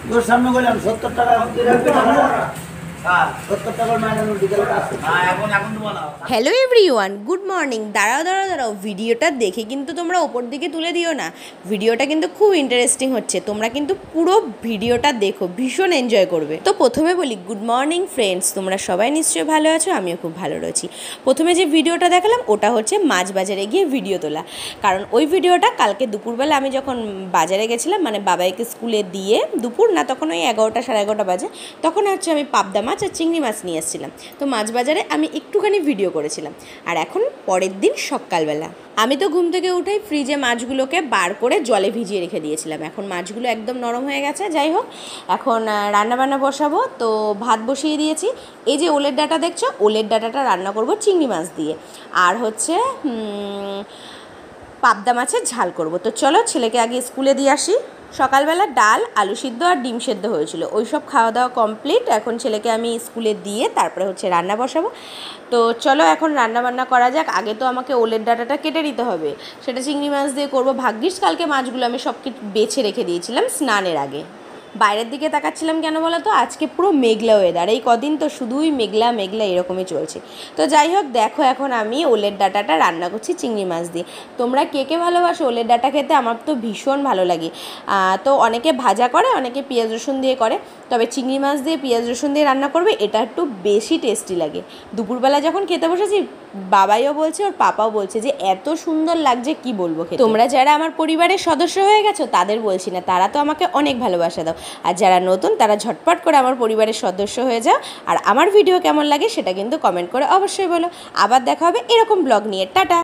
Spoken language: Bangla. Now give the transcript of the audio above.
তোর সামনে বললাম 70 টাকা হ্যালো এভরিওয়ান, গুড মর্নিং। দাঁড়াও দাঁড়াও দাঁড়াও, ভিডিওটা দেখে কিন্তু তোমরা ওপর দিকে তুলে দিও না। ভিডিওটা কিন্তু খুব ইন্টারেস্টিং হচ্ছে, তোমরা কিন্তু পুরো ভিডিওটা দেখো, ভীষণ এনজয় করবে। তো প্রথমে বলি গুড মর্নিং ফ্রেন্ডস, তোমরা সবাই নিশ্চয়ই ভালো আছো, আমিও খুব ভালো রয়েছি। প্রথমে যে ভিডিওটা দেখালাম ওটা হচ্ছে মাছ বাজারে গিয়ে ভিডিও তোলা, কারণ ওই ভিডিওটা কালকে দুপুরবেলা আমি যখন বাজারে গেছিলাম, মানে বাবাইকে স্কুলে দিয়ে, দুপুর না তখন ওই 11টা সাড়ে 11টা বাজে, তখন হচ্ছে আমি পাবদা মাছ আর চিংড়ি মাছ নিয়ে এসেছিলাম। তো মাছ বাজারে আমি একটুখানি ভিডিও করেছিলাম। আর এখন পরের দিন সকালবেলা আমি তো ঘুম থেকে উঠেই ফ্রিজে মাছগুলোকে বার করে জলে ভিজিয়ে রেখে দিয়েছিলাম। এখন মাছগুলো একদম নরম হয়ে গেছে। যাই হোক, এখন রান্নাবান্না বসাবো। তো ভাত বসিয়ে দিয়েছি। এই যে ওলের ডাঁটা দেখছো, ওলের ডাঁটাটা রান্না করব চিংড়ি মাছ দিয়ে, আর হচ্ছে পাবদা মাছের ঝাল করব। তো চলো ছেলেকে আগে স্কুলে দিয়ে আসি। সকালবেলা ডাল, আলু সিদ্ধ আর ডিম সেদ্ধ হয়েছিল, ওই সব খাওয়া দাওয়া কমপ্লিট। এখন ছেলেকে আমি স্কুলে দিয়ে তারপরে হচ্ছে রান্না বসাবো। তো চলো এখন রান্না বান্না করা যাক। আগে তো আমাকে ওলের ডাঁটাটা কেটে নিতে হবে, সেটা চিংড়ি মাছ দিয়ে করবো। ভাগ্যিস কালকে মাছগুলো আমি সব কিছু বেছে রেখে দিয়েছিলাম স্নানের আগে। বাইরের দিকে তাকাচ্ছিলাম কেন বলো তো, আজকে পুরো মেঘলা ওয়েদার, এই কদিন তো শুধুই মেঘলা মেঘলা এরকমই চলছে। তো যাই হোক, দেখো এখন আমি ওলের ডাঁটাটা রান্না করছি চিংড়ি মাছ দিয়ে। তোমরা কে কে ভালোবাসো ওলের ডাঁটা খেতে? আমার তো ভীষণ ভালো লাগে। তো অনেকে ভাজা করে, অনেকে পেঁয়াজ রসুন দিয়ে করে, তবে চিংড়ি মাছ দিয়ে পেঁয়াজ রসুন দিয়ে রান্না করবে, এটা একটু বেশি টেস্টি লাগে। দুপুরবেলা যখন খেতে বসেছি, বাবাইও বলছে, ওর পাপাও বলছে যে এত সুন্দর লাগছে কি বলবো খেতে। তোমরা যারা আমার পরিবারের সদস্য হয়ে গেছো তাদের বলছি না, তারা তো আমাকে অনেক ভালোবাসা দাও। আর যারা নতুন তারা ঝটপট করে আমার পরিবারের সদস্য হয়ে যাও। আর আমার ভিডিও কেমন লাগে সেটা কিন্তু কমেন্ট করে অবশ্যই বলো। আবার দেখা হবে এরকম ব্লগ নিয়ে। টাটা।